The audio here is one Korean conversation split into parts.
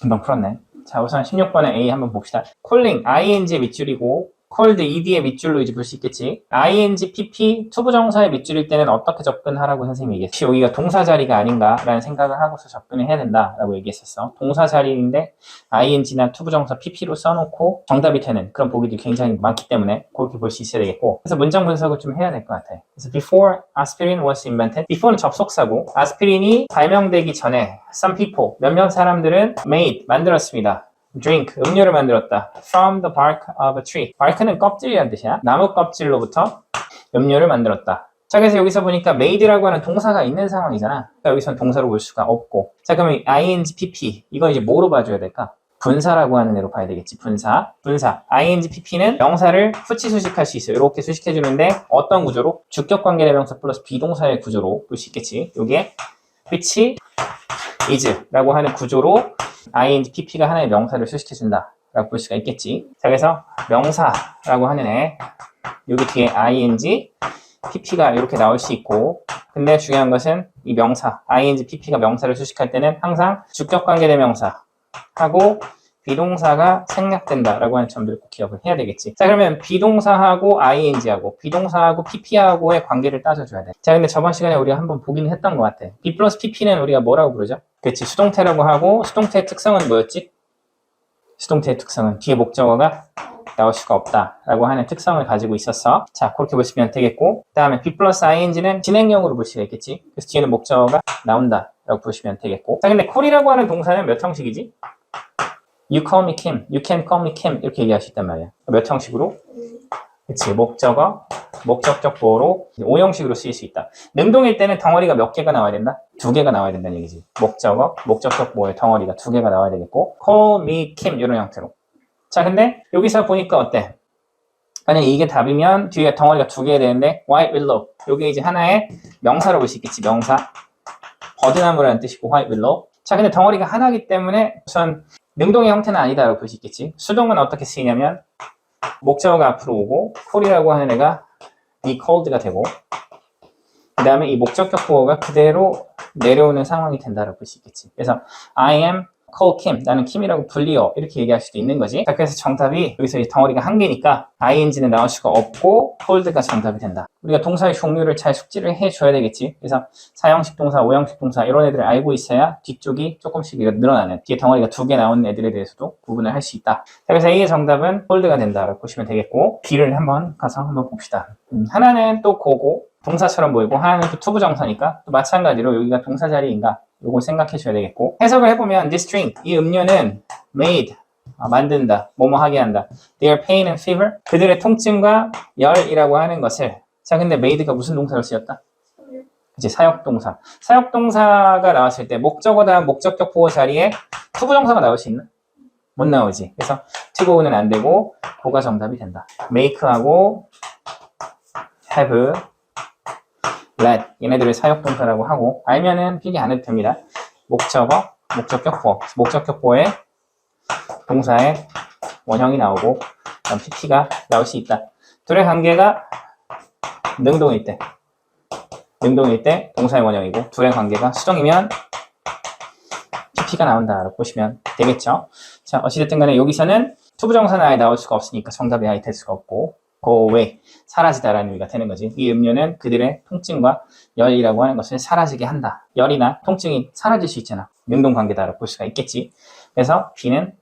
금방 풀었네. 자, 우선 16번에 A 한번 봅시다. calling, ing의 밑줄이고 called, ed의 밑줄로 이제 볼 수 있겠지. ing, pp, 투부정사의 밑줄일 때는 어떻게 접근하라고 선생님이 얘기했어. 여기가 동사 자리가 아닌가라는 생각을 하고서 접근을 해야 된다라고 얘기했었어. 동사 자리인데 ing나 투부정사 pp로 써놓고 정답이 되는 그런 보기도 굉장히 많기 때문에 그렇게 볼 수 있어야 되겠고, 그래서 문장 분석을 좀 해야 될 것 같아. 그래서 before aspirin was invented, before는 접속사고 아스피린이 발명되기 전에 some people, 몇몇 사람들은 made, 만들었습니다. drink, 음료를 만들었다. from the bark of a tree. bark는 껍질이라는 뜻이야. 나무 껍질로부터 음료를 만들었다. 자, 그래서 여기서 보니까 made라고 하는 동사가 있는 상황이잖아. 그러니까 여기서는 동사로 볼 수가 없고. 자, 그러면 ing, pp. 이거 이제 뭐로 봐줘야 될까? 분사라고 하는 애로 봐야 되겠지. 분사. ing, pp는 명사를 후치 수식할 수 있어요. 이렇게 수식해주는데 어떤 구조로? 주격관계대명사 플러스 비동사의 구조로 볼 수 있겠지. 요게 which is라고 하는 구조로 ing, pp가 하나의 명사를 수식해준다 라고 볼 수가 있겠지. 자, 그래서 명사라고 하는 애 여기 뒤에 ing, pp가 이렇게 나올 수 있고, 근데 중요한 것은 이 명사 ing, pp가 명사를 수식할 때는 항상 주격관계대명사하고 비동사가 생략된다라고 하는 점들을 꼭 기억을 해야 되겠지. 자, 그러면 비동사하고 ing하고 비동사하고 pp하고의 관계를 따져줘야 돼. 자, 근데 저번 시간에 우리가 한번 보기는 했던 것 같아. b 플러스 pp는 우리가 뭐라고 부르죠? 그렇지, 수동태라고 하고, 수동태의 특성은 뭐였지? 수동태의 특성은 뒤에 목적어가 나올 수가 없다라고 하는 특성을 가지고 있었어. 자, 그렇게 보시면 되겠고, 그 다음에 b 플러스 ing는 진행형으로 볼 수가 있겠지. 그래서 뒤에는 목적어가 나온다라고 보시면 되겠고. 자, 근데 call이라고 하는 동사는 몇 형식이지? You call me Kim, you can call me Kim 이렇게 얘기할 수 있단 말이야. 몇 형식으로? 그치, 목적어, 목적격 보어로 5형식으로 쓰일 수 있다. 능동일 때는 덩어리가 몇 개가 나와야 된다? 2개가 나와야 된다는 얘기지. 목적어, 목적격 보어의 덩어리가 2개가 나와야 되겠고, call me Kim 이런 형태로. 자, 근데 여기서 보니까 어때? 만약 이게 답이면 뒤에 덩어리가 2개 되는데 white willow, 이게 이제 하나의 명사로 볼 수 있겠지. 명사, 버드나무라는 뜻이고 white willow. 자, 근데 덩어리가 하나이기 때문에 우선 능동의 형태는 아니다라고 볼 수 있겠지. 수동은 어떻게 쓰이냐면 목적어가 앞으로 오고 call이라고 하는 애가 be called가 되고, 그 다음에 이 목적격 보어가 그대로 내려오는 상황이 된다라고 볼 수 있겠지. 그래서 I am call Kim, 나는 킴이라고 불리어 이렇게 얘기할 수도 있는 거지. 자, 그래서 정답이 여기서 이 덩어리가 한 개니까 ing는 나올 수가 없고 called가 정답이 된다. 우리가 동사의 종류를 잘 숙지를 해줘야 되겠지. 그래서 4형식 동사, 5형식 동사 이런 애들을 알고 있어야 뒤쪽이 조금씩 늘어나는, 뒤에 덩어리가 2개 나오는 애들에 대해서도 구분을 할 수 있다. 자, 그래서 A의 정답은 called가 된다라고 보시면 되겠고, B를 한번 가서 한번 봅시다. 하나는 또 고고 동사처럼 보이고, 하나는 또 투부정사니까 또 마찬가지로 여기가 동사 자리인가 요걸 생각해 줘야 되겠고, 해석을 해보면 this drink, 이 음료는 made, 만든다, 뭐뭐 하게 한다. their pain and fever, 그들의 통증과 열이라고 하는 것을. 자, 근데 made가 무슨 동사로 쓰였다? 그치, 사역동사. 사역동사가 나왔을 때 목적어 다음 목적격 보호 자리에 투부정사가 나올 수 있나? 못 나오지. 그래서 to go는 안 되고 go가 정답이 된다. make하고 have, let, 얘네들을 사역동사라고 하고, 알면은 필기 안 해도 됩니다. 목적어, 목적격 보어, 목적격 보어에 동사의 원형이 나오고 그다음 pp가 나올 수 있다. 둘의 관계가 능동일 때 동사의 원형이고, 둘의 관계가 수동이면 pp가 나온다라고 보시면 되겠죠. 자, 어찌됐든 간에 여기서는 투부정사는 아예 나올 수가 없으니까 정답이 아예 될 수가 없고, go away, 사라지다라는 의미가 되는 거지. 이 음료는 그들의 통증과 열이라고 하는 것을 사라지게 한다. 열이나 통증이 사라질 수 있잖아. 능동관계다라고 볼 수가 있겠지. 그래서 B는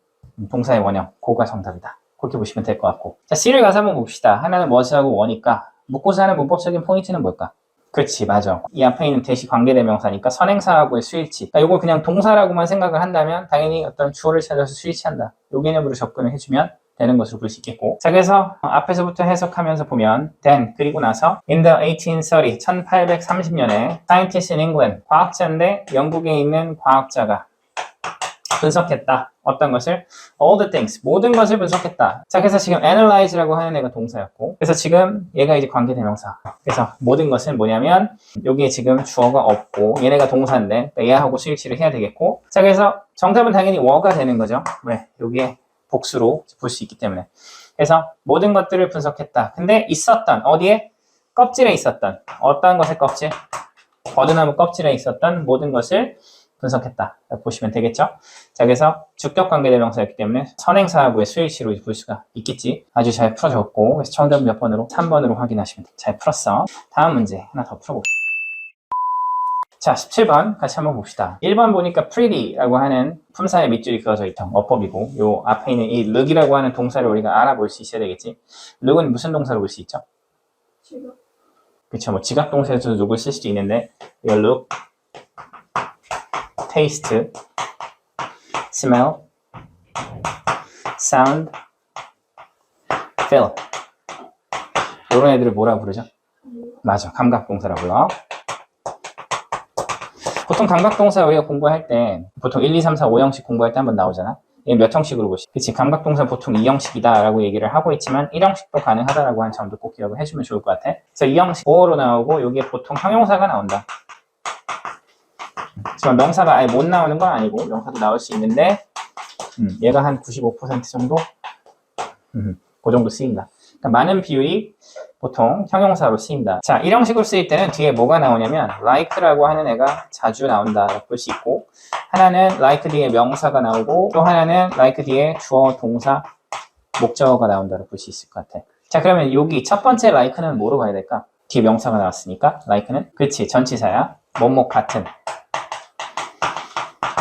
동사의 원형, go가 정답이다. 그렇게 보시면 될 것 같고. 자, C를 가서 한번 봅시다. 하나는 was하고 we니까 묻고서 하는 문법적인 포인트는 뭘까? 그렇지, 맞아. 이 앞에 있는 대시 관계대명사니까 선행사하고의 수일치. 그러니까 이걸 그냥 동사라고만 생각을 한다면 당연히 어떤 주어를 찾아서 수일치한다. 요 개념으로 접근을 해주면 되는 것으로 볼 수 있겠고. 자, 그래서 앞에서부터 해석하면서 보면 then, 그리고 나서 in the 1830, 1830년에 scientists in England, 과학자인데 영국에 있는 과학자가 분석했다. 어떤 것을? all the things, 모든 것을 분석했다. 자, 그래서 지금 analyze라고 하는 애가 동사였고, 그래서 지금 얘가 이제 관계대명사. 그래서 모든 것은 뭐냐면 여기에 지금 주어가 없고 얘네가 동사인데 얘하고 수일치를 해야 되겠고, 자, 그래서 정답은 당연히 were가 되는 거죠. 왜? 여기에 복수로 볼 수 있기 때문에. 그래서 모든 것들을 분석했다. 근데 있었던, 어디에? 껍질에 있었던, 어떤 것의 껍질? 버드나무 껍질에 있었던 모든 것을 분석했다 보시면 되겠죠. 자, 그래서 주격 관계대명사였기 때문에 선행사하고의 수일치로 볼 수가 있겠지. 아주 잘 풀어줬고, 그래서 정답 몇 번으로? 3번으로 확인하시면 돼. 잘 풀었어. 다음 문제 하나 더 풀어봅시다. 자, 17번 같이 한번 봅시다. 1번 보니까 pretty라고 하는 품사의 밑줄이 그어져 있던 어법이고, 요 앞에 있는 이 look이라고 하는 동사를 우리가 알아볼 수 있어야 되겠지. look은 무슨 동사로 볼 수 있죠? 지금 그쵸, 뭐 지각 동사에서도 look을 쓸 수도 있는데, 이거 look, taste, smell, sound, feel. 이런 애들을 뭐라 부르죠? 맞아, 감각동사라 불러. 보통 감각동사 우리가 공부할 때 보통 1, 2, 3, 4, 5형식 공부할 때 한번 나오잖아. 이게 몇 형식으로 보시? 그치, 감각동사 보통 2형식이다 라고 얘기를 하고 있지만 1형식도 가능하다라고 하는 점도 꼭 기억을 해주면 좋을 것 같아. 그래서 2형식 5어로 나오고 여기에 보통 형용사가 나온다. 하지만 명사가 아예 못 나오는 건 아니고 명사도 나올 수 있는데 얘가 한 95% 정도? 그 정도 쓰인다. 그러니까 많은 비율이 보통 형용사로 쓰인다. 자, 1형식으로 쓰일 때는 뒤에 뭐가 나오냐면 like라고 하는 애가 자주 나온다 볼 수 있고, 하나는 like 뒤에 명사가 나오고, 또 하나는 like 뒤에 주어, 동사, 목적어가 나온다고 볼 수 있을 것 같아. 자, 그러면 여기 첫 번째 like는 뭐로 가야 될까? 뒤에 명사가 나왔으니까 like는 그치, 전치사야. 뭐뭐 같은.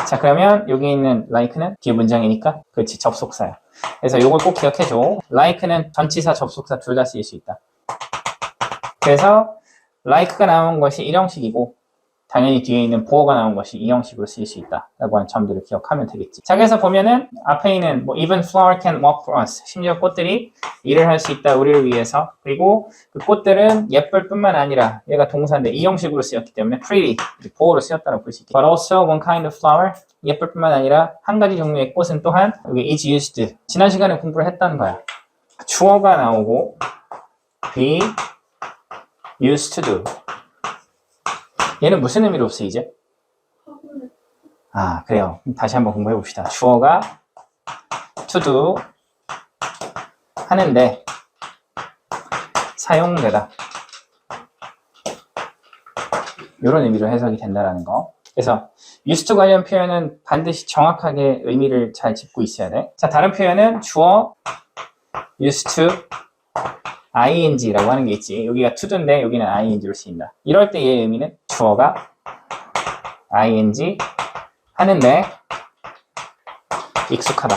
자, 그러면 여기 있는 like는 뒤에 문장이니까 그렇지, 접속사야. 그래서 이걸 꼭 기억해줘. like는 전치사, 접속사 둘 다 쓰일 수 있다. 그래서 like가 나온 것이 1형식이고 당연히 뒤에 있는 보어가 나온 것이 2형식으로 쓰일 수 있다 라고 하는 점들을 기억하면 되겠지. 자, 그래서 보면은 앞에 있는 뭐 even flower can walk for us, 심지어 꽃들이 일을 할 수 있다 우리를 위해서. 그리고 그 꽃들은 예쁠 뿐만 아니라 얘가 동사인데 2형식으로 쓰였기 때문에 pretty, 보어로 쓰였다고 볼 수 있겠지. But also one kind of flower, 예쁠 뿐만 아니라 한 가지 종류의 꽃은 또한 여기 is used, 지난 시간에 공부를 했다는 거야. 주어가 나오고 be used to do. 얘는 무슨 의미로 쓰이지? 아, 그래요. 다시 한번 공부해 봅시다. 주어가 to do 하는데 사용되다. 이런 의미로 해석이 된다라는 거. 그래서 used to 관련 표현은 반드시 정확하게 의미를 잘 짚고 있어야 돼. 자, 다른 표현은 주어 used to ing라고 하는 게 있지. 여기가 to도인데 여기는 ing로 쓰인다. 이럴 때 얘의 의미는 주어가 ing 하는데 익숙하다.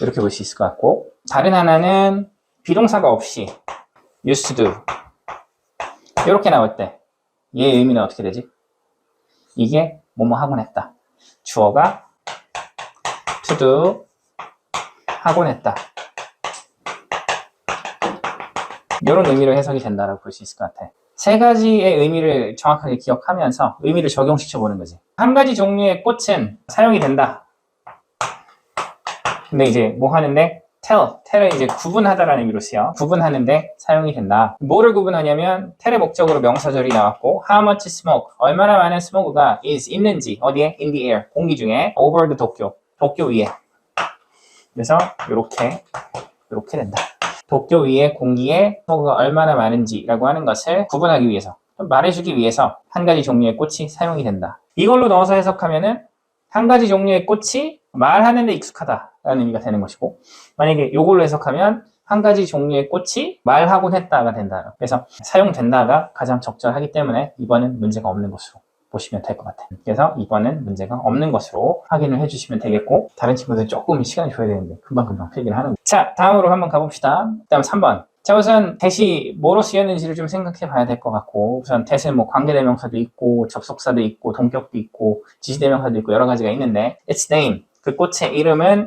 이렇게 볼 수 있을 것 같고, 다른 하나는 비동사가 없이 used to do 이렇게 나올 때 얘의 의미는 어떻게 되지? 이게 뭐뭐 하곤 했다. 주어가 to do 하곤 했다. 이런 의미로 해석이 된다고 볼 수 있을 것 같아. 세 가지의 의미를 정확하게 기억하면서 의미를 적용시켜 보는 거지. 한 가지 종류의 꽃은 사용이 된다. 근데 이제 뭐 하는데? tell을 이제 구분하다라는 의미로 쓰여. 구분하는데 사용이 된다. 뭐를 구분하냐면 tell의 목적으로 명사절이 나왔고 how much smoke, 얼마나 많은 스모그가 is 있는지, 어디에? in the air, 공기 중에 over the 도쿄 위에. 그래서 이렇게 된다. 도쿄 위에 공기에 스모그가 얼마나 많은지라고 하는 것을 구분하기 위해서, 말해주기 위해서 한 가지 종류의 꽃이 사용이 된다. 이걸로 넣어서 해석하면은 한 가지 종류의 꽃이 말하는데 익숙하다라는 의미가 되는 것이고, 만약에 이걸로 해석하면 한 가지 종류의 꽃이 말하곤 했다가 된다. 그래서 사용된다가 가장 적절하기 때문에 이번은 문제가 없는 것으로 보시면 될 것 같아요. 그래서 이번은 문제가 없는 것으로 확인을 해주시면 되겠고, 다른 친구들 조금 시간이 줘야 되는데 금방금방 필기를 하는 거예요. 자, 다음으로 한번 가봅시다. 다음 3번. 자, 우선 that이 뭐로 쓰였는지를 좀 생각해 봐야 될 것 같고, 우선 that은 뭐 관계대명사도 있고 접속사도 있고 동격도 있고 지시대명사도 있고 여러 가지가 있는데, its name, 그 꽃의 이름은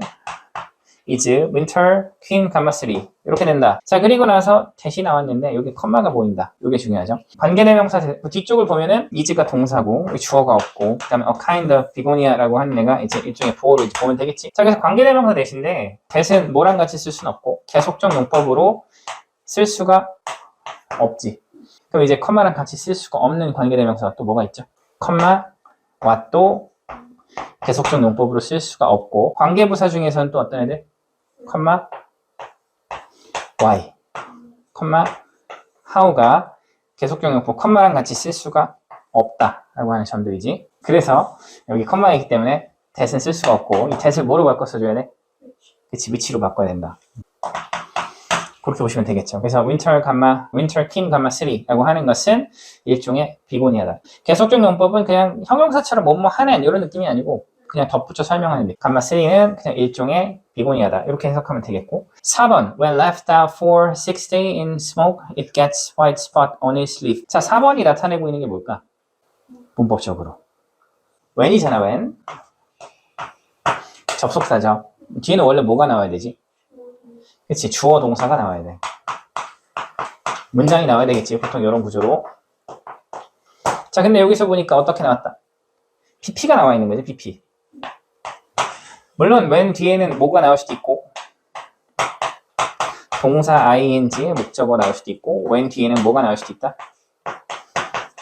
is winter queen gamma3 이렇게 된다. 자, 그리고 나서 that이 나왔는데 여기 컴마가 보인다. 이게 중요하죠. 관계대명사 뒤쪽을 보면은 is가 동사고 주어가 없고, 그 다음에 a kind of begonia라고 하는 애가 이제 일종의 보호로 이제 보면 되겠지. 자, 그래서 관계대명사 대신에 that은 뭐랑 같이 쓸 수는 없고 계속적 용법으로 쓸 수가 없지. 그럼 이제 컴마랑 같이 쓸 수가 없는 관계대명사가 또 뭐가 있죠? 컴마와 또 계속적 용법으로 쓸 수가 없고, 관계부사 중에서는 또 어떤 애들? 컴마 y, 컴마 how가 계속적 용법 컴마랑 같이 쓸 수가 없다라고 하는 점들이지. 그래서 여기 컴마가 있기 때문에 that은 쓸 수가 없고 이 that을 뭐로 바꿔 써줘야 돼? 그치, which로 바꿔야 된다. 그렇게 보시면 되겠죠. 그래서 winter, king, 3라고 하는 것은 일종의 비고니아다. 계속적 용법은 그냥 형용사처럼 뭐뭐 하는 이런 느낌이 아니고 그냥 덧붙여 설명하는 느낌. 3는 그냥 일종의 비고니아다. 이렇게 해석하면 되겠고. 4번 When left out for 6 days in smoke, it gets white spot on its leaf. 자, 4번이 나타내고 있는 게 뭘까? 문법적으로. when이잖아, when. 접속사죠. 뒤에는 원래 뭐가 나와야 되지? 그치, 주어 동사가 나와야 돼. 문장이 나와야 되겠지, 보통 이런 구조로. 자, 근데 여기서 보니까 어떻게 나왔다? PP가 나와 있는 거지, PP. 물론 when 뒤에는 뭐가 나올 수도 있고 동사 ing의 목적어 나올 수도 있고 when 뒤에는 뭐가 나올 수도 있다?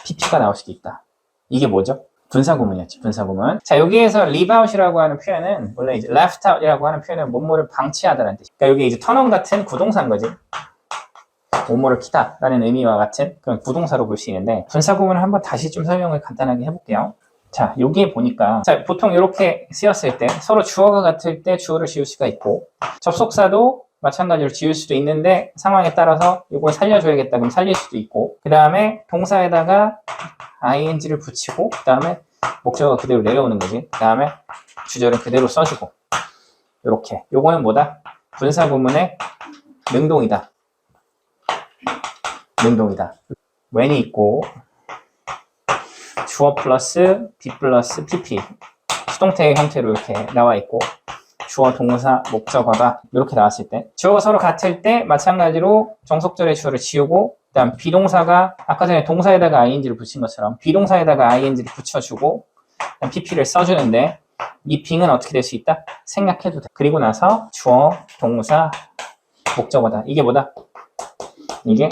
PP가 나올 수도 있다. 이게 뭐죠? 분사구문이었지, 분사구문. 자, 여기에서 leave out이라고 하는 표현은 원래 이제 left out이라고 하는 표현은 뭐뭐를 방치하다라는 뜻이야. 그러니까 여기 이제 turn on 같은 구동사인 거지. 뭐뭐를 키다라는 의미와 같은 그런 구동사로 볼 수 있는데 분사구문을 한번 다시 좀 설명을 간단하게 해볼게요. 자, 여기에 보니까 자, 보통 이렇게 쓰였을 때 서로 주어가 같을 때 주어를 지울 수가 있고 접속사도 마찬가지로 지울 수도 있는데 상황에 따라서 이걸 살려줘야겠다 그럼 살릴 수도 있고 그 다음에 동사에다가 ing를 붙이고 그 다음에 목적어가 그대로 내려오는 거지. 그 다음에 주절은 그대로 써주고 이렇게 요거는 뭐다? 분사구문의 능동이다. 능동이다. when이 있고 주어 플러스 be 플러스 pp 수동태의 형태로 이렇게 나와 있고 주어, 동사, 목적어가 이렇게 나왔을 때 주어가 서로 같을 때 마찬가지로 정속절의 주어를 지우고 그 다음 비동사가 아까 전에 동사에다가 ing를 붙인 것처럼 비동사에다가 ing를 붙여주고 그다음 pp를 써주는데 이 빙은 어떻게 될 수 있다? 생략해도 돼. 그리고 나서 주어, 동사, 목적어다. 이게 뭐다? 이게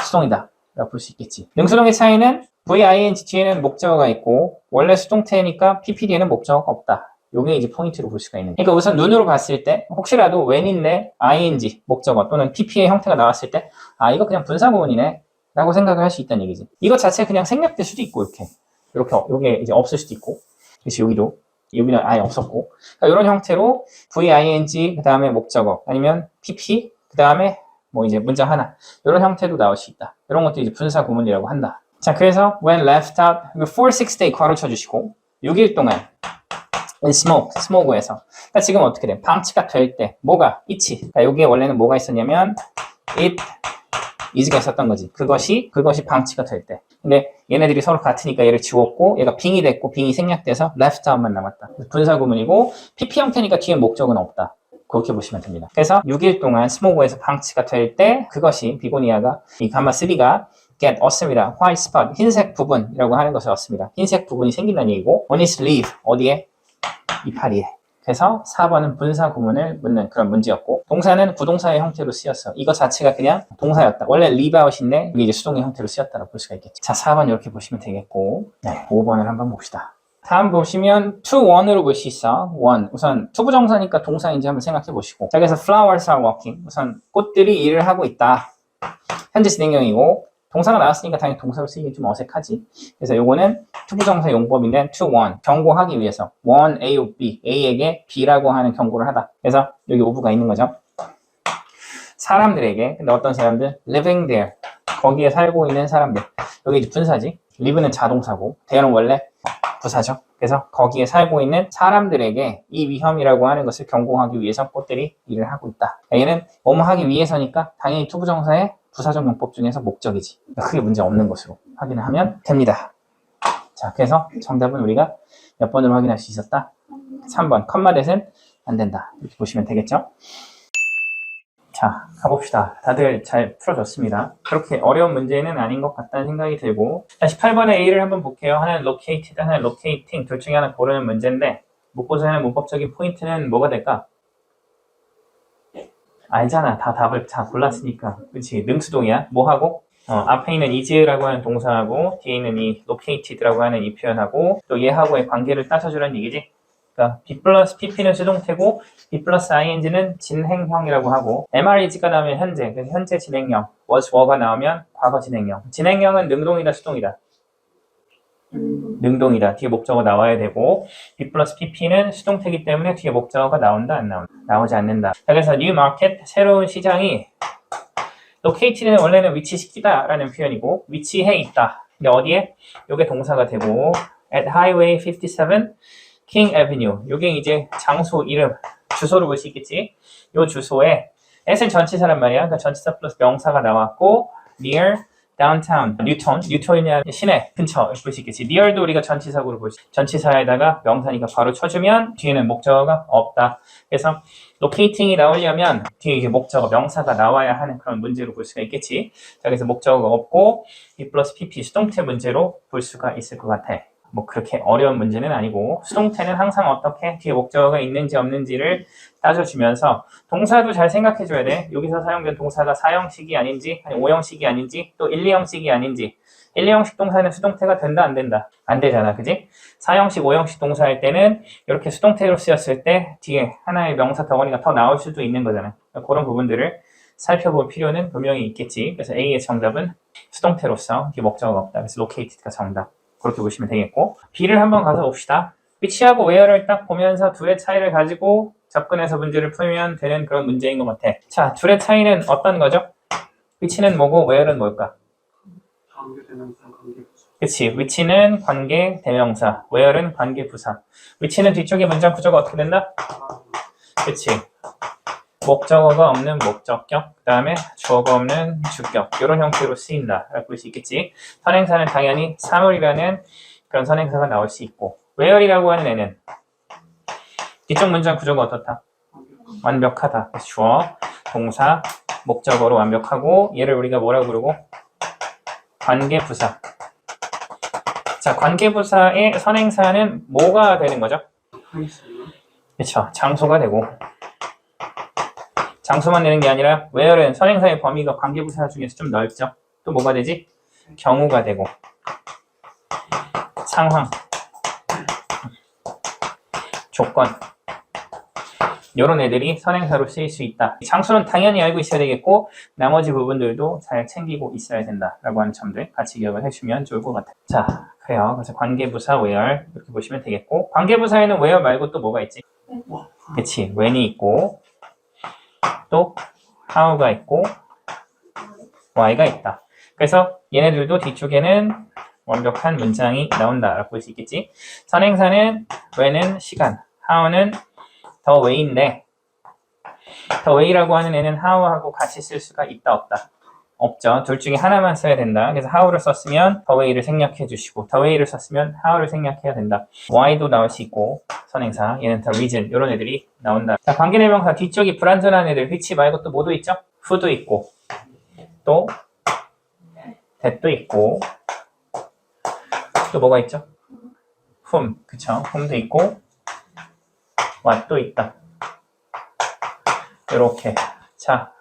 수동이다 라고 볼 수 있겠지. 능수동의 차이는 VING 뒤에는 목적어가 있고 원래 수동태니까 PP 뒤에는 목적어가 없다. 요게 이제 포인트로 볼 수가 있는 거예요. 그러니까 우선 눈으로 봤을 때 혹시라도 when인데 ING 목적어 또는 PP의 형태가 나왔을 때 아 이거 그냥 분사구문이네 라고 생각을 할 수 있다는 얘기지. 이거 자체 그냥 생략될 수도 있고 이렇게 요게 이제 없을 수도 있고 그래서 여기는 아예 없었고 그러니까 이런 형태로 VING 그 다음에 목적어 아니면 PP 그 다음에 뭐 이제 문장 하나 이런 형태로 나올 수 있다. 이런 것도 이제 분사 구문이라고 한다. 자, 그래서 when left out for 6 days 괄호 쳐주시고 6일 동안 in smoke에서 그러니까 지금 어떻게 돼? 방치가 될 때 뭐가 있지? 그러니까 여기에 원래는 뭐가 있었냐면 it is가 있었던 거지. 그것이 방치가 될 때. 근데 얘네들이 서로 같으니까 얘를 지웠고 얘가 빙이 됐고 빙이 생략돼서 left out만 남았다. 분사 구문이고 PP 형태니까 뒤에 목적은 없다. 그렇게 보시면 됩니다. 그래서 6일 동안 스모그에서 방치가 될 때 그것이 비고니아가 이 감마3가 get 얻습니다. white spot, 흰색 부분이라고 하는 것을 얻습니다. 흰색 부분이 생긴다는 얘기고 on its leaf, 어디에? 이파리에. 그래서 4번은 분사 구문을 묻는 그런 문제였고 동사는 부동사의 형태로 쓰였어. 이거 자체가 그냥 동사였다. 원래 leave out인데 이게 이제 수동의 형태로 쓰였다고 볼 수가 있겠죠. 자, 4번 이렇게 보시면 되겠고 네, 5번을 한번 봅시다. 다음 보시면 to one으로 볼 수 있어. one. 우선 투부정사니까 동사인지 한번 생각해 보시고. 자, 그래서 flowers are walking. 우선 꽃들이 일을 하고 있다. 현재 진행형이고 동사가 나왔으니까 당연히 동사로 쓰기 좀 어색하지. 그래서 요거는 투부정사 용법인데 to one. 경고하기 위해서. one A or B. A에게 B라고 하는 경고를 하다. 그래서 여기 오브가 있는 거죠. 사람들에게. 근데 어떤 사람들? living there. 거기에 살고 있는 사람들. 여기 이제 분사지. live는 자동사고 there는 원래 부사죠. 그래서 거기에 살고 있는 사람들에게 이 위험이라고 하는 것을 경고하기 위해서 꽃들이 일을 하고 있다. 얘는 뭐뭐 하기 위해서니까 당연히 투부정사의 부사적 용법 중에서 목적이지. 크게 문제 없는 것으로 확인을 하면 됩니다. 자, 그래서 정답은 우리가 몇 번으로 확인할 수 있었다? 3번. 컴마댓은 안 된다. 이렇게 보시면 되겠죠? 자, 가봅시다. 다들 잘 풀어줬습니다. 그렇게 어려운 문제는 아닌 것 같다는 생각이 들고 자, 18번의 A를 한번 볼게요. 하나는 located, 하나는 locating. 둘 중에 하나 고르는 문제인데 묻고자 하는 문법적인 포인트는 뭐가 될까? 알잖아. 다 답을 다 골랐으니까. 그치? 능수동이야. 뭐하고? 앞에 있는 is라고 하는 동사하고 뒤에 있는 이 located라고 하는 이 표현하고 또 얘하고의 관계를 따져주라는 얘기지. 그러니까 B 플러스 PP는 수동태고 B 플러스 ING는 진행형이라고 하고 MREG가 나오면 현재, 그래서 현재 진행형 was, were가 나오면 과거 진행형. 진행형은 능동이다, 수동이다? 능동이다. 뒤에 목적어 나와야 되고 B 플러스 PP는 수동태이기 때문에 뒤에 목적어가 나온다 안 나온다? 나오지 않는다. 자, 그래서 new market 새로운 시장이 locate는 원래는 위치시키다 라는 표현이고 위치해 있다. 근데 어디에? 요게 동사가 되고 at highway 57 King Avenue 요게 이제 장소 이름 주소로 볼 수 있겠지. 요 주소에 at은 전치사란 말이야. 그러니까 전치사 플러스 명사가 나왔고 near downtown, 뉴턴이냐 시내 근처 볼 수 있겠지. near도 우리가 전치사구로 볼 수 있지. 전치사에다가 명사니까 바로 쳐주면 뒤에는 목적어가 없다. 그래서 locating이 나오려면 뒤에 이제 목적어 명사가 나와야 하는 그런 문제로 볼 수가 있겠지. 자, 그래서 목적어가 없고 B 플러스 PP 수동태 문제로 볼 수가 있을 것 같아. 뭐 그렇게 어려운 문제는 아니고 수동태는 항상 어떻게 뒤에 목적어가 있는지 없는지를 따져주면서 동사도 잘 생각해줘야 돼. 여기서 사용된 동사가 4형식이 아닌지 아니 5형식이 아닌지 또 1, 2형식이 아닌지 1, 2형식 동사는 수동태가 된다 안 된다? 안 되잖아. 그지? 4형식, 5형식 동사할 때는 이렇게 수동태로 쓰였을 때 뒤에 하나의 명사 덩어리가 더 나올 수도 있는 거잖아. 그런 부분들을 살펴볼 필요는 분명히 있겠지. 그래서 A의 정답은 수동태로서 뒤에 목적어가 없다. 그래서 located가 정답. 그렇게 보시면 되겠고 B를 한번 가서 봅시다. 위치하고 where를 딱 보면서 둘의 차이를 가지고 접근해서 문제를 풀면 되는 그런 문제인 것 같아. 자, 둘의 차이는 어떤 거죠? 위치는 뭐고 where는 뭘까? 관계대명사, 관계부사. 그치, 위치는 관계 대명사, where는 관계 부사. 위치는 뒤쪽에 문장 구조가 어떻게 된다? 그치, 목적어가 없는 목적격, 그 다음에 주어가 없는 주격 이런 형태로 쓰인다 라고 볼 수 있겠지. 선행사는 당연히 사물이라는 그런 선행사가 나올 수 있고 where이라고 하는 애는 뒤쪽 문장 구조가 어떻다? 완벽하다. 그래서 주어, 동사, 목적어로 완벽하고 얘를 우리가 뭐라고 부르고? 관계부사. 자, 관계부사의 선행사는 뭐가 되는 거죠? 그렇죠. 장소가 되고 장소만 되는 게 아니라 where는 선행사의 범위가 관계부사 중에서 좀 넓죠. 또 뭐가 되지? 경우가 되고 상황, 조건 이런 애들이 선행사로 쓰일 수 있다. 장소는 당연히 알고 있어야 되겠고 나머지 부분들도 잘 챙기고 있어야 된다라고 하는 점들 같이 기억을 해주면 좋을 것 같아요. 자, 그래요. 그래서 관계부사 where 이렇게 보시면 되겠고 관계부사에는 where 말고 또 뭐가 있지? 그치, when이 있고 또 how가 있고 why가 있다. 그래서 얘네들도 뒤쪽에는 완벽한 문장이 나온다라고 볼 수 있겠지. 선행사는 when은 시간, how는 the way인데 the way라고 하는 애는 how하고 같이 쓸 수가 있다 없다? 없죠. 둘 중에 하나만 써야 된다. 그래서 how를 썼으면 the way를 생략해 주시고 the way를 썼으면 how를 생략해야 된다. why도 나올 수 있고 선행사 얘는 the reason 이런 애들이 나온다. 자, 관계대명사 뒤쪽이 불완전한 애들 which 말고 또 뭐도 있죠? who도 있고 또 that도 있고 또 뭐가 있죠? whom, 그쵸? whom도 있고 what도 있다. 이렇게. 자,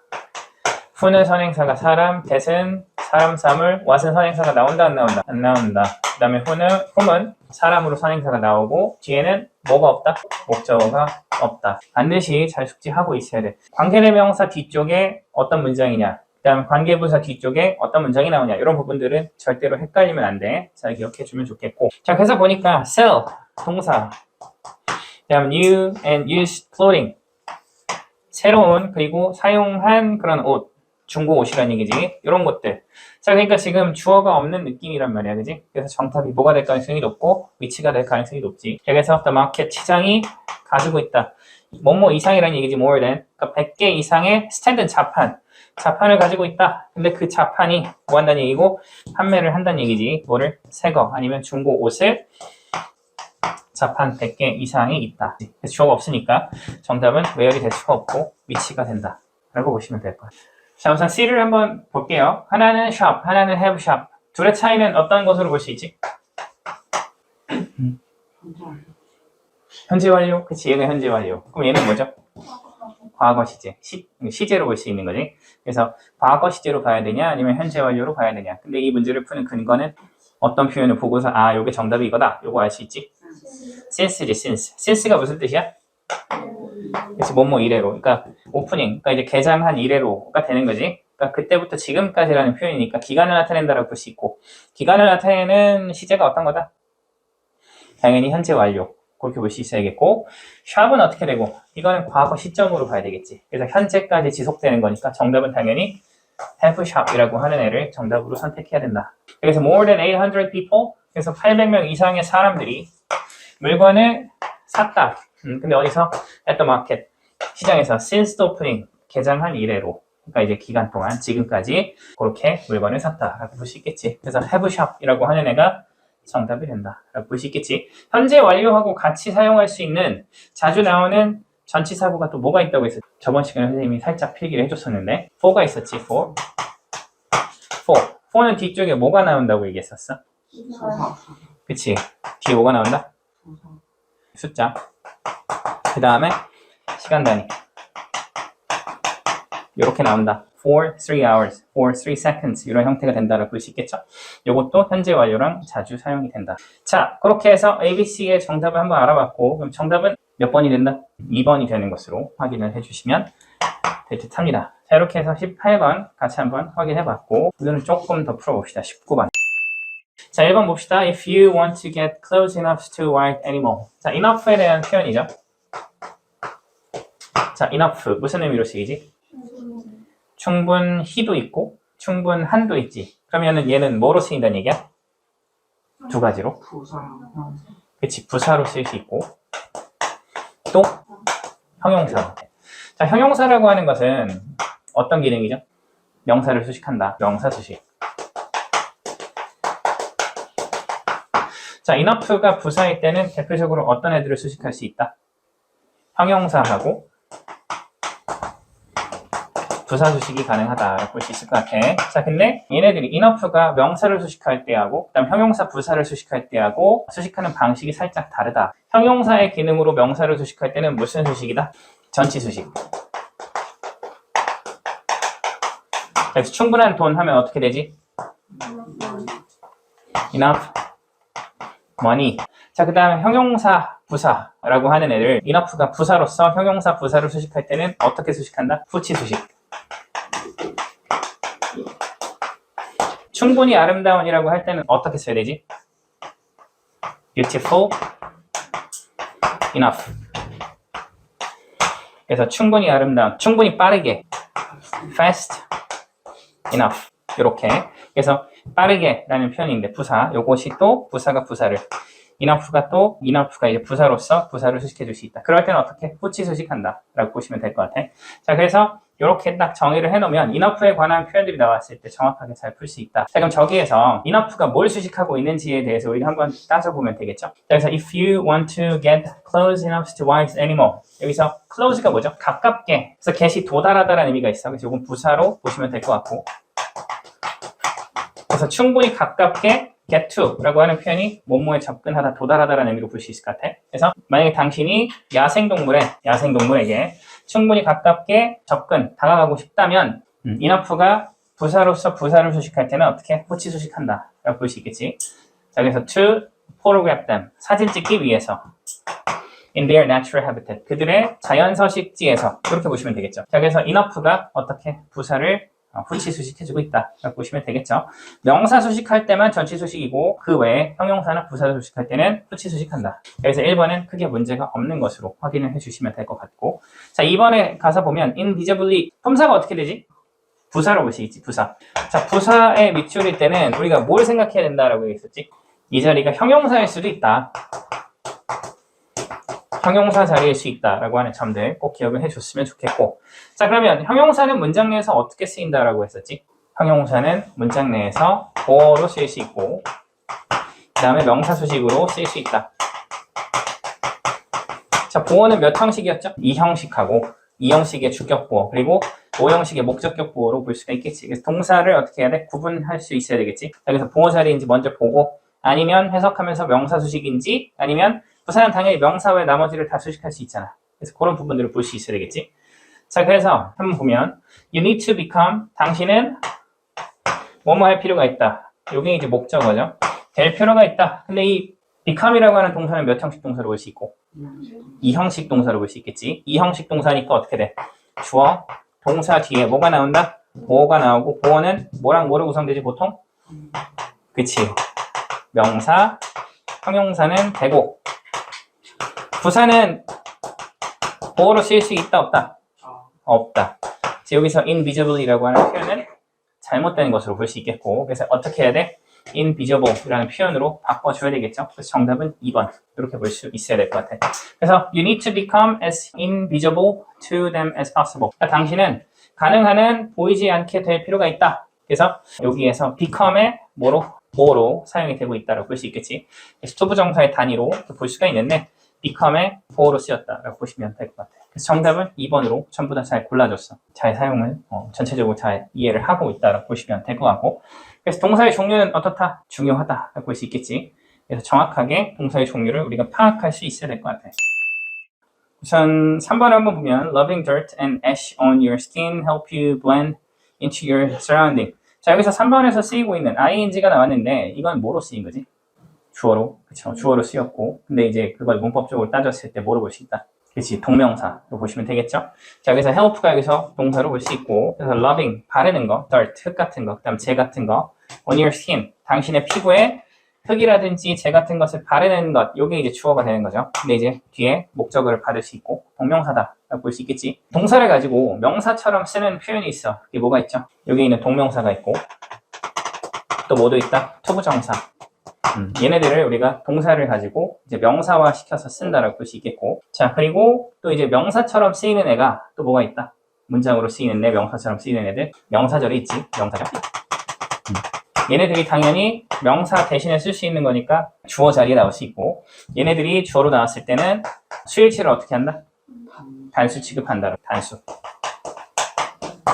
who는 선행사가 사람, that은 사람, 사물, what은 선행사가 나온다 안 나온다? 안 나온다. 그 다음에 whom은 사람으로 선행사가 나오고 뒤에는 뭐가 없다? 목적어가 없다. 반드시 잘 숙지하고 있어야 돼. 관계대명사 뒤쪽에 어떤 문장이냐? 그 다음 관계부사 뒤쪽에 어떤 문장이 나오냐 이런 부분들은 절대로 헷갈리면 안 돼. 잘 기억해 주면 좋겠고 자, 그래서 보니까 sell 동사 그 다음 new and used clothing 새로운 그리고 사용한 그런 옷 중고 옷이라는 얘기지 이런 것들. 자, 그러니까 지금 주어가 없는 느낌이란 말이야, 그지? 그래서 정답이 뭐가 될 가능성이 높고 위치가 될 가능성이 높지. 그래서 the market 시장이 가지고 있다 뭐뭐 이상이라는 얘기지. more than 그러니까 100개 이상의 스탠드 자판을 가지고 있다. 근데 그 자판이 뭐 한다는 얘기고 판매를 한다는 얘기지. 뭐를? 새거 아니면 중고 옷을 자판 100개 이상이 있다. 그래서 주어가 없으니까 정답은 where이 될 수가 없고 위치가 된다 라고 보시면 될 거예요. 자, 우선 C를 한번 볼게요. 하나는 shop, 하나는 have shop. 둘의 차이는 어떤 것으로 볼 수 있지? 현재 완료. 그치, 얘가 현재 완료. 그럼 얘는 뭐죠? 과거 시제. 시제로 볼 수 있는 거지. 그래서 과거 시제로 봐야 되냐 아니면 현재 완료로 봐야 되냐. 근데 이 문제를 푸는 근거는 어떤 표현을 보고서 아, 요게 정답이 이거다. 요거 알 수 있지? since지, since. since가 무슨 뜻이야? 그래서 뭐뭐 이래로. 그러니까 오프닝. 그러니까 이제 개장한 이래로가 되는 거지. 그러니까 그때부터 지금까지라는 표현이니까 기간을 나타낸다라고 볼 수 있고 기간을 나타내는 시제가 어떤 거다? 당연히 현재 완료. 그렇게 볼 수 있어야겠고, 샵은 어떻게 되고, 이거는 과거 시점으로 봐야 되겠지. 그래서 현재까지 지속되는 거니까 정답은 당연히 have shop이라고 하는 애를 정답으로 선택해야 된다. 그래서 more than 800 people, 그래서 800명 이상의 사람들이 물건을 샀다. 근데 어디서? at the market, 시장에서 since the opening, 개장한 이래로, 그러니까 이제 기간 동안 지금까지 그렇게 물건을 샀다라고 볼 수 있겠지. 그래서 have shop이라고 하는 애가 정답이 된다라고 볼 수 있겠지. 현재 완료하고 같이 사용할 수 있는 자주 나오는 전치사구가 또 뭐가 있다고 했어? 저번 시간에 선생님이 살짝 필기를 해줬었는데 for가 있었지. for는 뒤쪽에 뭐가 나온다고 얘기했었어? 그치? 뒤에 뭐가 나온다? 숫자. 그 다음에 시간 단위. 이렇게 나온다. for 3 hours, for 3 seconds 이런 형태가 된다라고 볼 수 있겠죠? 이것도 현재 완료랑 자주 사용이 된다. 자, 그렇게 해서 ABC의 정답을 한번 알아봤고, 그럼 정답은 몇 번이 된다? 2번이 되는 것으로 확인을 해주시면 될 듯 합니다. 자, 이렇게 해서 18번 같이 한번 확인해봤고, 오늘은 조금 더 풀어봅시다. 19번. 자, 1번 봅시다. If you want to get close enough to white animal. 자, enough에 대한 표현이죠. 자, enough 무슨 의미로 쓰이지? 충분히도 있고 충분한도 있지. 그러면은 얘는 뭐로 쓰인다는 얘기야? 두 가지로. 그치, 부사로 쓸 수 있고 또 형용사로. 자, 형용사라고 하는 것은 어떤 기능이죠? 명사를 수식한다. 명사 수식. 자, enough가 부사일 때는 대표적으로 어떤 애들을 수식할 수 있다? 형용사하고 부사 수식이 가능하다라고 볼 수 있을 것 같아. 자, 근데 얘네들이 enough가 명사를 수식할 때하고 그다음 형용사 부사를 수식할 때하고 수식하는 방식이 살짝 다르다. 형용사의 기능으로 명사를 수식할 때는 무슨 수식이다? 전치 수식. 그래서 충분한 돈 하면 어떻게 되지? enough money. 자, 그 다음에 형용사 부사라고 하는 애를 enough가 부사로서 형용사 부사를 수식할 때는 어떻게 수식한다? 후치 수식. 충분히 아름다운이라고 할 때는 어떻게 써야 되지? beautiful enough. 그래서 충분히 아름다운, 충분히 빠르게 fast enough. 이렇게. 그래서 빠르게 라는 표현인데 부사, 요것이 또 부사가 부사를, enough가 이제 부사로서 부사를 수식해 줄 수 있다. 그럴 때는 어떻게? 후치 수식한다 라고 보시면 될 것 같아. 자, 그래서 이렇게 딱 정의를 해놓으면 enough에 관한 표현들이 나왔을 때 정확하게 잘 풀 수 있다. 자, 그럼 저기에서 enough가 뭘 수식하고 있는지에 대해서 우리가 한번 따져보면 되겠죠. 자, 그래서 if you want to get close enough to white animal, 여기서 close가 뭐죠? 가깝게. 그래서 get이 도달하다라는 의미가 있어. 그래서 이건 부사로 보시면 될 것 같고, 그래서 충분히 가깝게 get to 라고 하는 표현이 뭐뭐에 접근하다, 도달하다라는 의미로 볼 수 있을 것 같아. 그래서 만약에 당신이 야생동물에게 충분히 가깝게 접근, 다가가고 싶다면 enough가 부사로서 부사를 수식할 때는 어떻게? 후치 수식한다 라고 볼 수 있겠지. 자, 그래서 to photograph them, 사진 찍기 위해서 in their natural habitat, 그들의 자연 서식지에서, 이렇게 보시면 되겠죠. 자, 그래서 enough가 어떻게? 부사를 후치 수식해주고 있다 라고 보시면 되겠죠. 명사 수식할 때만 전치 수식이고 그 외에 형용사나 부사를 수식할 때는 후치 수식한다. 그래서 1번은 크게 문제가 없는 것으로 확인을 해주시면 될 것 같고, 자, 2번에 가서 보면 invisibly, 품사가 어떻게 되지? 부사로 볼 수 있지. 부사. 자, 부사의 밑줄일 때는 우리가 뭘 생각해야 된다라고 얘기했었지? 이 자리가 형용사일 수도 있다, 형용사 자리일 수 있다라고 하는 점들 꼭 기억을 해줬으면 좋겠고, 자, 그러면 형용사는 문장 내에서 어떻게 쓰인다라고 했었지? 형용사는 문장 내에서 보어로 쓰일 수 있고 그 다음에 명사 수식으로 쓰일 수 있다. 자, 보어는 몇 형식이었죠? 2형식하고 2형식의 주격보어 그리고 5형식의 목적격 보어로 볼 수가 있겠지. 그래서 동사를 어떻게 해야 돼? 구분할 수 있어야 되겠지. 자, 그래서 보어 자리인지 먼저 보고, 아니면 해석하면서 명사 수식인지, 아니면 부사는 당연히 명사 외 나머지를 다 수식할 수 있잖아. 그래서 그런 부분들을 볼 수 있어야 되겠지. 자, 그래서 한번 보면 You need to become, 당신은 뭐뭐 할 필요가 있다. 이게 이제 목적어죠. 될 필요가 있다. 근데 이 become이라고 하는 동사는 몇 형식 동사로 볼 수 있고? 2형식 동사로 볼 수 있겠지. 2형식 동사니까 어떻게 돼? 주어, 동사 뒤에 뭐가 나온다? 보어가 나오고, 보어는 뭐랑 뭐로 구성되지 보통? 그치. 명사, 형용사는 되고 부사는 보어로 쓰일 수 있다 없다? 없다. 그래서 여기서 invisibly라고 하는 표현은 잘못된 것으로 볼 수 있겠고 그래서 어떻게 해야 돼? invisible이라는 표현으로 바꿔줘야 되겠죠. 그래서 정답은 2번 이렇게 볼 수 있어야 될 것 같아. 그래서 you need to become as invisible to them as possible. 그러니까 당신은 가능한 한 보이지 않게 될 필요가 있다. 그래서 여기에서 become의 뭐로 사용이 되고 있다고 볼 수 있겠지. 투부정사의 단위로 볼 수가 있는데 become의 보어로 쓰였다라고 보시면 될 것 같아요. 그래서 정답은 2번으로 전부 다 잘 골라줬어. 잘 사용을 전체적으로 잘 이해를 하고 있다라고 보시면 될 것 같고 그래서 동사의 종류는 어떻다? 중요하다라고 볼 수 있겠지. 그래서 정확하게 동사의 종류를 우리가 파악할 수 있어야 될 것 같아요. 우선 3번을 한번 보면 Loving dirt and ash on your skin help you blend into your surrounding. 자 여기서 3번에서 쓰이고 있는 ing가 나왔는데 이건 뭐로 쓰인 거지? 주어로. 그쵸. 주어로 쓰였고 근데 이제 그걸 문법적으로 따졌을 때 뭐로 볼 수 있다? 그렇지. 동명사로 보시면 되겠죠. 자 여기서 help가 여기서 동사로 볼 수 있고 그래서 loving 바르는 거, dirt 흙 같은 거, 그다음 재 같은 거, on your skin 당신의 피부에 흙이라든지 재 같은 것을 바르는 것, 요게 이제 주어가 되는 거죠. 근데 이제 뒤에 목적어를 받을 수 있고 동명사다라고 볼 수 있겠지. 동사를 가지고 명사처럼 쓰는 표현이 있어. 그게 뭐가 있죠? 여기 있는 동명사가 있고 또 뭐도 있다? 투부정사. 얘네들을 우리가 동사를 가지고 이제 명사화 시켜서 쓴다라고 볼 수 있겠고 자 그리고 또 이제 명사처럼 쓰이는 애가 또 뭐가 있다? 문장으로 쓰이는 애, 명사처럼 쓰이는 애들 명사절이 있지. 명사절. 얘네들이 당연히 명사 대신에 쓸 수 있는 거니까 주어 자리에 나올 수 있고 얘네들이 주어로 나왔을 때는 수일치를 어떻게 한다? 단수 취급한다. 단수.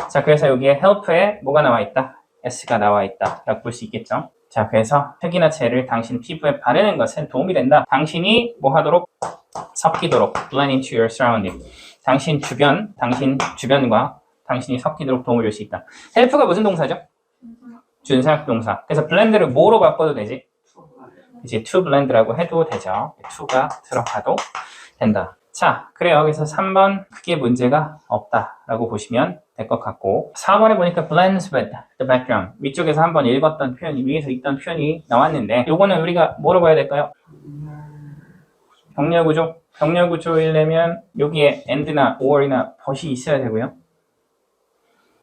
자 그래서 여기에 help에 뭐가 나와 있다? s가 나와 있다 라고 볼 수 있겠죠. 자 그래서 흙이나 재를 당신 피부에 바르는 것은 도움이 된다. 당신이 뭐 하도록? 섞이도록 blend into your surrounding. 당신 주변과 당신이 섞이도록 도움을 줄 수 있다. help가 무슨 동사죠? 준사역 동사. 그래서 blend를 뭐로 바꿔도 되지? 이제 to blend라고 해도 되죠. to가 들어가도 된다. 자, 그래 여기서 3번 크게 문제가 없다라고 보시면 될 것 같고 4번에 보니까 blends with the background 위쪽에서 한번 읽었던 표현이 위에서 있던 표현이 나왔는데 요거는 우리가 뭐로 봐야 될까요? 병렬구조. 병렬구조이려면 여기에 and나 or이나 but이 있어야 되고요.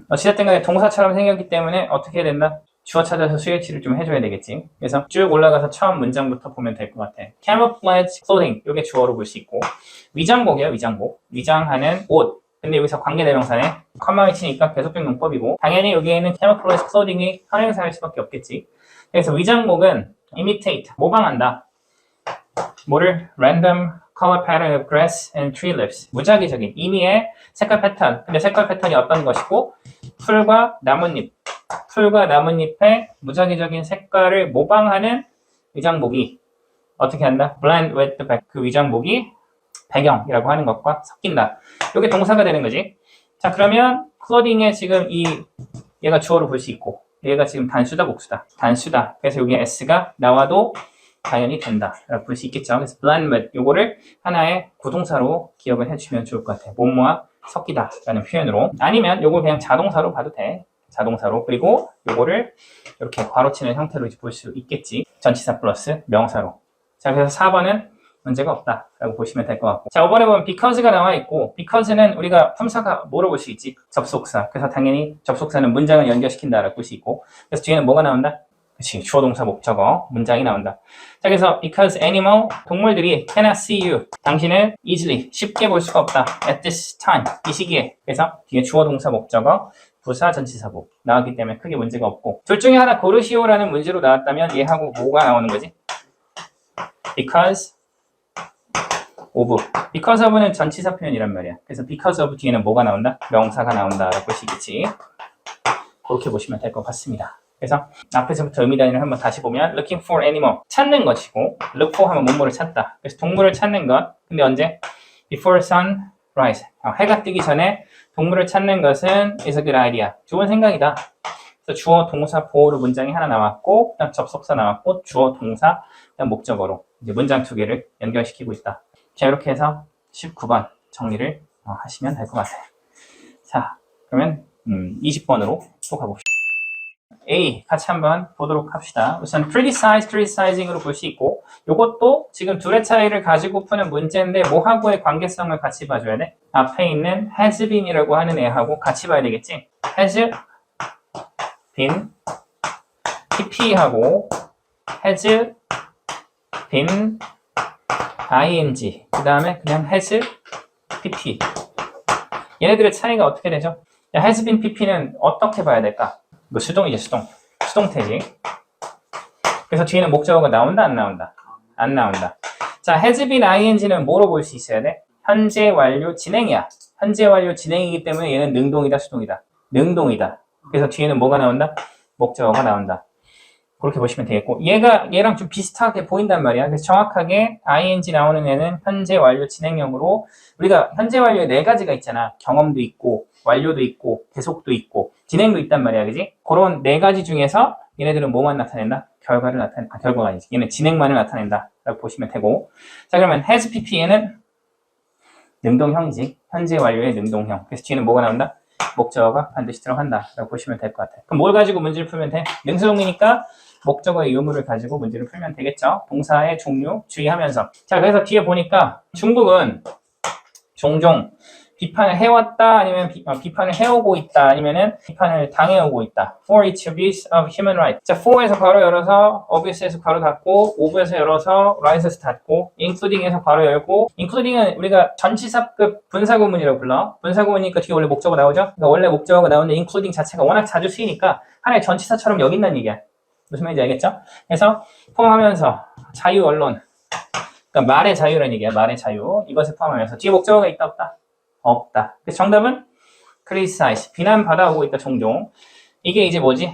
어찌됐든 간에 동사처럼 생겼기 때문에 어떻게 해야 된다? 주어 찾아서 수일치를 좀 해줘야 되겠지. 그래서 쭉 올라가서 처음 문장부터 보면 될 것 같아. camouflage clothing, 이게 주어로 볼 수 있고 위장복이에요. 위장복. 위장하는 옷. 근데 여기서 관계대명사네. 컴마 위치니까 계속적 용법이고 당연히 여기에는 camouflage clothing이 형용사일 수밖에 없겠지. 그래서 위장복은 imitate, 모방한다. 뭐를? random color pattern of grass and tree leaves. 무작위적인 임의의 색깔 패턴. 근데 색깔 패턴이 어떤 것이고 풀과 나뭇잎의 무작위적인 색깔을 모방하는 위장복이 어떻게 한다? blend with the back. 그 위장복이 배경이라고 하는 것과 섞인다. 이게 동사가 되는 거지. 자 그러면 clothing에 지금 얘가 주어로 볼 수 있고 얘가 지금 단수다 복수다? 단수다. 그래서 여기 s가 나와도 당연히 된다 라고 볼 수 있겠죠. 그래서 blend with 요거를 하나의 구동사로 기억을 해주면 좋을 것 같아요. 뭐뭐와 섞이다 라는 표현으로. 아니면 요걸 그냥 자동사로 봐도 돼. 자동사로. 그리고 요거를 이렇게 괄호치는 형태로 볼 수 있겠지. 전치사 플러스 명사로. 자 그래서 4번은 문제가 없다 라고 보시면 될 것 같고 자 5번에 보면 because가 나와 있고 because는 우리가 품사가 뭐로 볼 수 있지? 접속사. 그래서 당연히 접속사는 문장을 연결시킨다 라고 볼 수 있고 그래서 뒤에는 뭐가 나온다? 그치, 주어 동사 목적어 문장이 나온다. 자 그래서 because animal 동물들이 cannot see you 당신을 easily 쉽게 볼 수가 없다 at this time 이 시기에. 그래서 뒤에 주어 동사 목적어 부사 전치사고 나왔기 때문에 크게 문제가 없고 둘 중에 하나 고르시오라는 문제로 나왔다면 얘하고 뭐가 나오는 거지? because of. because of는 전치사 표현이란 말이야. 그래서 because of 뒤에는 뭐가 나온다? 명사가 나온다 라고 보시겠지. 그렇게 보시면 될 것 같습니다. 그래서 앞에서부터 의미 단위를 한번 다시 보면 looking for animal 찾는 것이고 look for 하면 뭐뭐를 찾다. 그래서 동물을 찾는 것. 근데 언제? before sunrise. 해가 뜨기 전에 동물을 찾는 것은 is a good idea. 좋은 생각이다. 그래서 주어 동사 보호로 문장이 하나 나왔고 그다음 접속사 나왔고 주어 동사 그다음 목적어로 이제 문장 두 개를 연결시키고 있다. 자 이렇게 해서 19번 정리를 하시면 될 것 같아요. 자 그러면 20번으로 또 가봅시다. A 같이 한번 보도록 합시다. 우선 criticize, criticizing으로 볼 수 있고 이것도 지금 둘의 차이를 가지고 푸는 문제인데 뭐하고의 관계성을 같이 봐줘야 돼? 앞에 있는 has been이라고 하는 애하고 같이 봐야 되겠지? has been pp하고 has been ing 그 다음에 그냥 has pp 얘네들의 차이가 어떻게 되죠? has been pp는 어떻게 봐야 될까? 이거 수동이지 수동태지. 그래서 뒤에는 목적어가 나온다 안 나온다? 안 나온다. 자, has been ing는 뭐로 볼 수 있어야 돼? 현재 완료 진행이야. 현재 완료 진행이기 때문에 얘는 능동이다 수동이다? 능동이다. 그래서 뒤에는 뭐가 나온다? 목적어가 나온다. 그렇게 보시면 되겠고 얘랑 좀 비슷하게 보인단 말이야. 그래서 정확하게 ing 나오는 애는 현재 완료 진행형으로 우리가 현재 완료에 네 가지가 있잖아. 경험도 있고 완료도 있고 계속도 있고 진행도 있단 말이야. 그지? 그런 네 가지 중에서 얘네들은 뭐만 나타낸다? 결과를 나타낸다. 결과가 아니지. 얘는 진행만을 나타낸다 라고 보시면 되고 자 그러면 has pp에는 능동형이지. 현재 완료의 능동형. 그래서 뒤에는 뭐가 나온다? 목적어가 반드시 들어간다 라고 보시면 될 것 같아요. 그럼 뭘 가지고 문제를 풀면 돼? 능수동이니까 목적어의 의무를 가지고 문제를 풀면 되겠죠. 동사의 종류 주의하면서 자 그래서 뒤에 보니까 중국은 종종 비판을 해왔다 아니면 비판을 해오고 있다 아니면은 비판을 당해오고 있다. For its abuse of human rights. 자, for에서 괄호 열어서 abuse에서 괄호 닫고 of에서 열어서 rights에서 닫고 including에서 괄호 열고 including은 우리가 전치사급 분사구문이라고 불러. 분사구문이니까 뒤에 원래 목적어 나오죠? 그러니까 원래 목적어가 나오는데 including 자체가 워낙 자주 쓰이니까 하나의 전치사처럼 여긴다는 얘기야. 무슨 말인지 알겠죠? 그래서 포함하면서 자유 언론 그러니까 말의 자유라는 얘기야. 말의 자유 이것을 포함하면서 뒤에 목적어가 있다 없다? 없다. 그래서 정답은 criticize, 비난받아오고 있다 종종. 이게 이제 뭐지?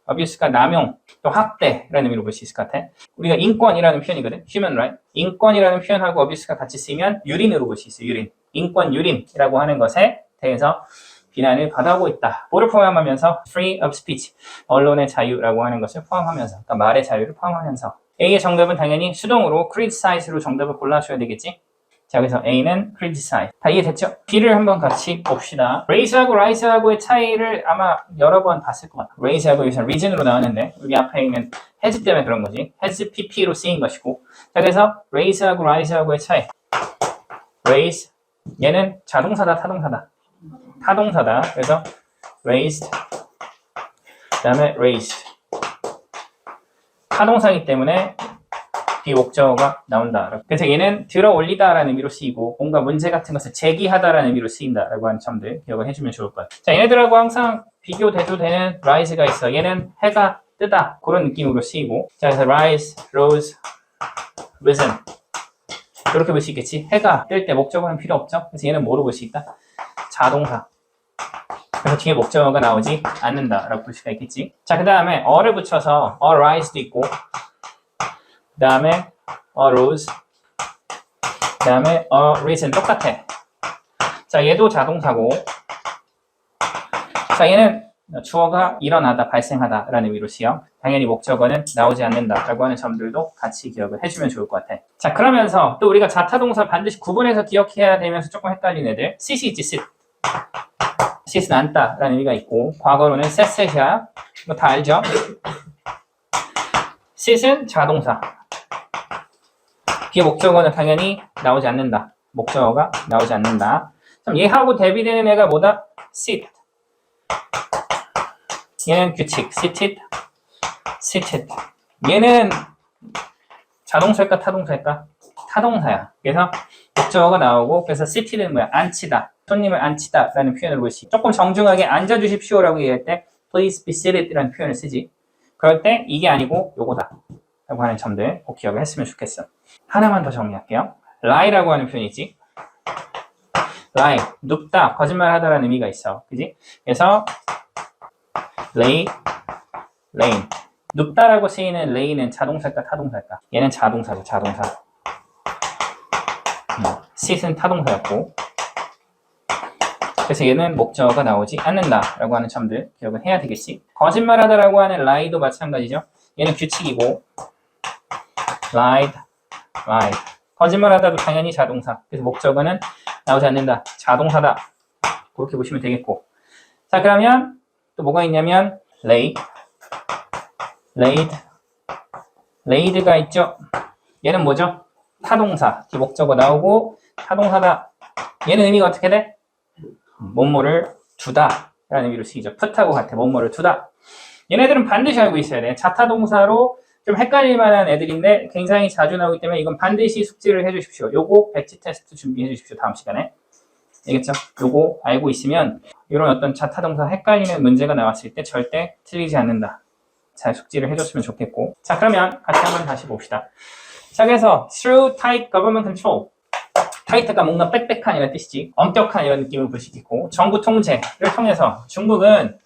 abuse가 남용, 또 학대라는 의미로 볼 수 있을 것 같아. 우리가 인권이라는 표현이거든. human right. 인권이라는 표현하고 abuse가 같이 쓰이면 유린으로 볼 수 있어요. 유린. 인권 유린이라고 하는 것에 대해서 비난을 받아오고 있다. 뭐를 포함하면서 free of speech, 언론의 자유라고 하는 것을 포함하면서, 그러니까 말의 자유를 포함하면서. A의 정답은 당연히 수동으로 criticize로 정답을 골라주셔야 되겠지. 자, 그래서 A는 criticize. 다 이해됐죠? B를 한번 같이 봅시다. raise하고 rise하고의 차이를 아마 여러 번 봤을 것 같아요. raise하고 여기서 reason으로 나왔는데 여기 앞에 있는 has 때문에 그런 거지. has pp로 쓰인 것이고 자, 그래서 raise하고 rise하고의 차이. raise 얘는 자동사다 타동사다? 타동사다. 그래서 raised 그 다음에 raised 타동사이기 때문에 비목적어가 나온다. 그래서 얘는 들어 올리다라는 의미로 쓰이고 뭔가 문제 같은 것을 제기하다라는 의미로 쓰인다라고 하는 점들 기억을 해주면 좋을 것 같아요. 자, 얘네들하고 항상 비교돼도 되는 rise가 있어. 얘는 해가 뜨다 그런 느낌으로 쓰이고 자, 그래서 rise, rose, risen 이렇게 볼 수 있겠지. 해가 뜰 때 목적어는 필요 없죠. 그래서 얘는 뭐로 볼 수 있다? 자동사. 그래서 뒤에 목적어가 나오지 않는다라고 볼 수가 있겠지. 자, 그 다음에 어를 붙여서 arise도 있고 그 다음에 arose 그 다음에 arisen 똑같아. 자, 얘도 자동사고 자, 얘는 주어가 일어나다, 발생하다 라는 의미로 쓰여. 당연히 목적어는 나오지 않는다 라고 하는 점들도 같이 기억을 해주면 좋을 것 같아. 자, 그러면서 또 우리가 자타동사 반드시 구분해서 기억해야 되면서 조금 헷갈리는 애들 sit이 있지, sit. sit은 앉다 라는 의미가 있고 과거로는 sat이야. 이거 다 알죠? sit은 자동사. 뒤에 목적어는 당연히 나오지 않는다. 목적어가 나오지 않는다. 그럼 얘하고 대비되는 애가 뭐다? sit. 얘는 규칙. sit it, sit it. 얘는 자동사일까 타동사일까? 타동사야. 그래서 목적어가 나오고 그래서 sit는 뭐야? 앉히다. 손님을 앉히다 라는 표현을 볼 수 있어. 조금 정중하게 앉아주십시오라고 얘기할 때 please be seated 라는 표현을 쓰지. 그럴 때 이게 아니고 요거다 라고 하는 점들 꼭 기억을 했으면 좋겠어. 하나만 더 정리할게요. lie라고 하는 표현이 있지. lie, 눕다, 거짓말하다라는 의미가 있어. 그지? 그래서 lay, laying. 눕다라고 쓰이는 lay는 자동사일까 타동사일까? 얘는 자동사죠, 자동사. sit은 타동사였고 그래서 얘는 목적어가 나오지 않는다라고 하는 점들 기억을 해야 되겠지. 거짓말하다라고 하는 lie도 마찬가지죠. 얘는 규칙이고 lied, lied. 거짓말하다도 당연히 자동사. 그래서 목적어는 나오지 않는다. 자동사다. 그렇게 보시면 되겠고. 자, 그러면 또 뭐가 있냐면 lay, laid. laid가 있죠? 얘는 뭐죠? 타동사. 뒤 목적어 나오고 타동사다. 얘는 의미가 어떻게 돼? 뭐뭐를 두다 라는 의미로 쓰이죠. put하고 같아. 뭐뭐를 두다. 얘네들은 반드시 알고 있어야 돼. 자타동사로 좀 헷갈릴 만한 애들인데 굉장히 자주 나오기 때문에 이건 반드시 숙지를 해주십시오. 요거 배치 테스트 준비해 주십시오. 다음 시간에. 알겠죠? 요거 알고 있으면 이런 어떤 자타동사 헷갈리는 문제가 나왔을 때 절대 틀리지 않는다. 잘 숙지를 해줬으면 좋겠고. 자, 그러면 같이 한번 다시 봅시다. 자, 그래서 through tight government control. tight가 뭔가 빽빽한 이런 뜻이지. 엄격한 이런 느낌을 볼 수 있고. 정부 통제를 통해서 중국은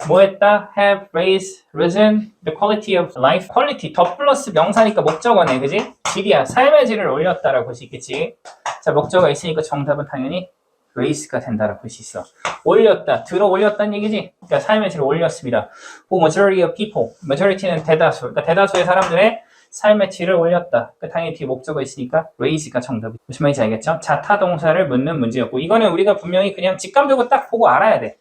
뭐 했다? have raised, risen the quality of life. quality, 더 플러스 명사니까 목적어네, 그지? 질이야. 삶의 질을 올렸다라고 볼 수 있겠지. 자, 목적어가 있으니까 정답은 당연히 raise가 된다라고 볼 수 있어. 올렸다, 들어 올렸다는 얘기지. 그러니까 삶의 질을 올렸습니다. who majority of people. majority는 대다수. 그러니까 대다수의 사람들의 삶의 질을 올렸다. 그러니까 당연히 뒤에 목적어 있으니까 raise가 정답이. 무슨 말인지 알겠죠? 자타동사를 묻는 문제였고, 이거는 우리가 분명히 그냥 직감적으로 딱 보고 알아야 돼.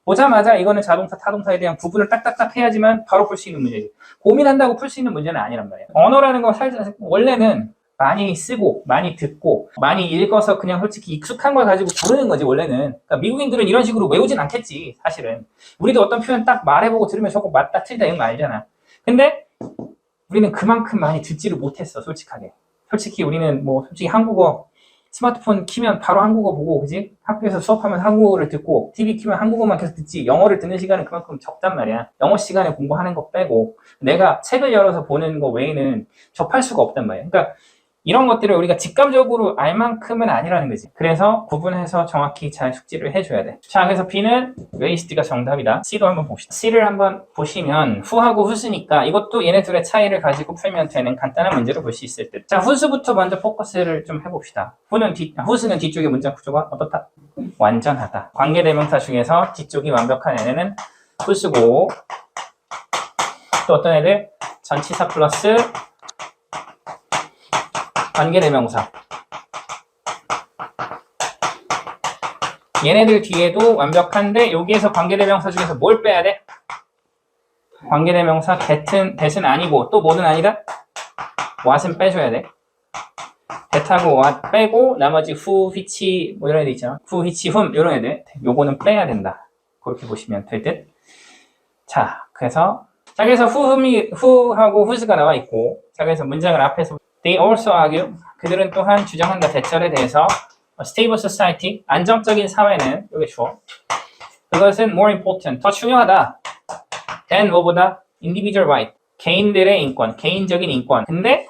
보자마자 이거는 자동사, 타동사에 대한 구분을 딱딱딱 해야지만 바로 풀 수 있는 문제지. 고민한다고 풀 수 있는 문제는 아니란 말이야. 언어라는 건 원래는 많이 쓰고, 많이 듣고, 많이 읽어서 그냥 솔직히 익숙한 걸 가지고 부르는 거지, 원래는. 그러니까 미국인들은 이런 식으로 외우진 않겠지, 사실은. 우리도 어떤 표현 딱 말해보고 들으면 저거 맞다, 틀리다 이런 거 알잖아. 근데 우리는 그만큼 많이 듣지를 못했어, 솔직하게. 솔직히 우리는 솔직히 한국어, 스마트폰 키면 바로 한국어 보고, 그지? 학교에서 수업하면 한국어를 듣고, TV 키면 한국어만 계속 듣지, 영어를 듣는 시간은 그만큼 적단 말이야. 영어 시간에 공부하는 거 빼고, 내가 책을 열어서 보는 거 외에는 접할 수가 없단 말이야. 그러니까, 이런 것들을 우리가 직감적으로 알 만큼은 아니라는 거지. 그래서 구분해서 정확히 잘 숙지를 해줘야 돼. 자, 그래서 B는 raised가 정답이다. C도 한번 봅시다. C를 한번 보시면 후하고 후수니까 이것도 얘네 둘의 차이를 가지고 풀면 되는 간단한 문제로 볼 수 있을 듯. 자, 후수부터 먼저 포커스를 좀 해봅시다. 후수는 뒤쪽의 문장 구조가 어떻다? 완전하다. 관계대명사 중에서 뒤쪽이 완벽한 애는 후수고, 또 어떤 애들? 전치사 플러스 관계대명사. 얘네들 뒤에도 완벽한데 여기에서 관계대명사 중에서 뭘 빼야 돼? 관계대명사 that은 아니고 또 뭐는 아니다? what은 빼줘야 돼. that하고 what 빼고 나머지 who, which 이런 애들 있잖아. who, which, whom 이런 애들 요거는 빼야 된다. 그렇게 보시면 될 듯. 자, 그래서 who하고 whos가 나와 있고, 자, 그래서 문장을 앞에서 They also argue. 그들은 또한 주장한다. 대절에 대해서 stable society, 안정적인 사회는 여기 주어. 그것은 more important, 더 중요하다. than 뭐보다 individual right, 개인들의 인권, 개인적인 인권. 근데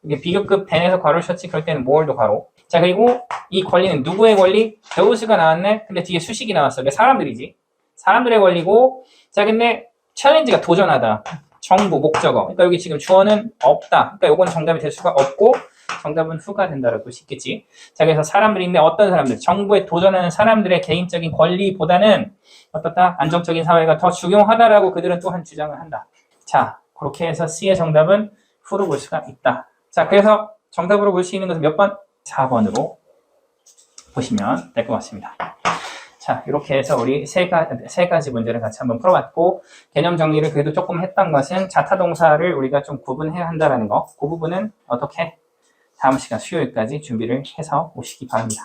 이게 비교급 than에서 괄호 셨지 그럴 때는 more도 괄호. 자, 그리고 이 권리는 누구의 권리? those가 나왔네. 근데 뒤에 수식이 나왔어. 그러니까 사람들이지. 사람들의 권리고. 자, 근데 challenge가 도전하다. 정부, 목적어. 그러니까 여기 지금 주어는 없다. 그러니까 요건 정답이 될 수가 없고 정답은 후가 된다라고 볼 수 있겠지. 자, 그래서 사람들인데 어떤 사람들? 정부에 도전하는 사람들의 개인적인 권리보다는 어떻다? 안정적인 사회가 더 중요하다라고 그들은 또한 주장을 한다. 자, 그렇게 해서 C의 정답은 후로 볼 수가 있다. 자, 그래서 정답으로 볼 수 있는 것은 몇 번? 4번으로 보시면 될 것 같습니다. 자, 이렇게 해서 우리 세 가지 문제를 같이 한번 풀어봤고, 개념 정리를 그래도 조금 했던 것은 자타동사를 우리가 좀 구분해야 한다는 거, 그 부분은 어떻게 다음 시간 수요일까지 준비를 해서 오시기 바랍니다.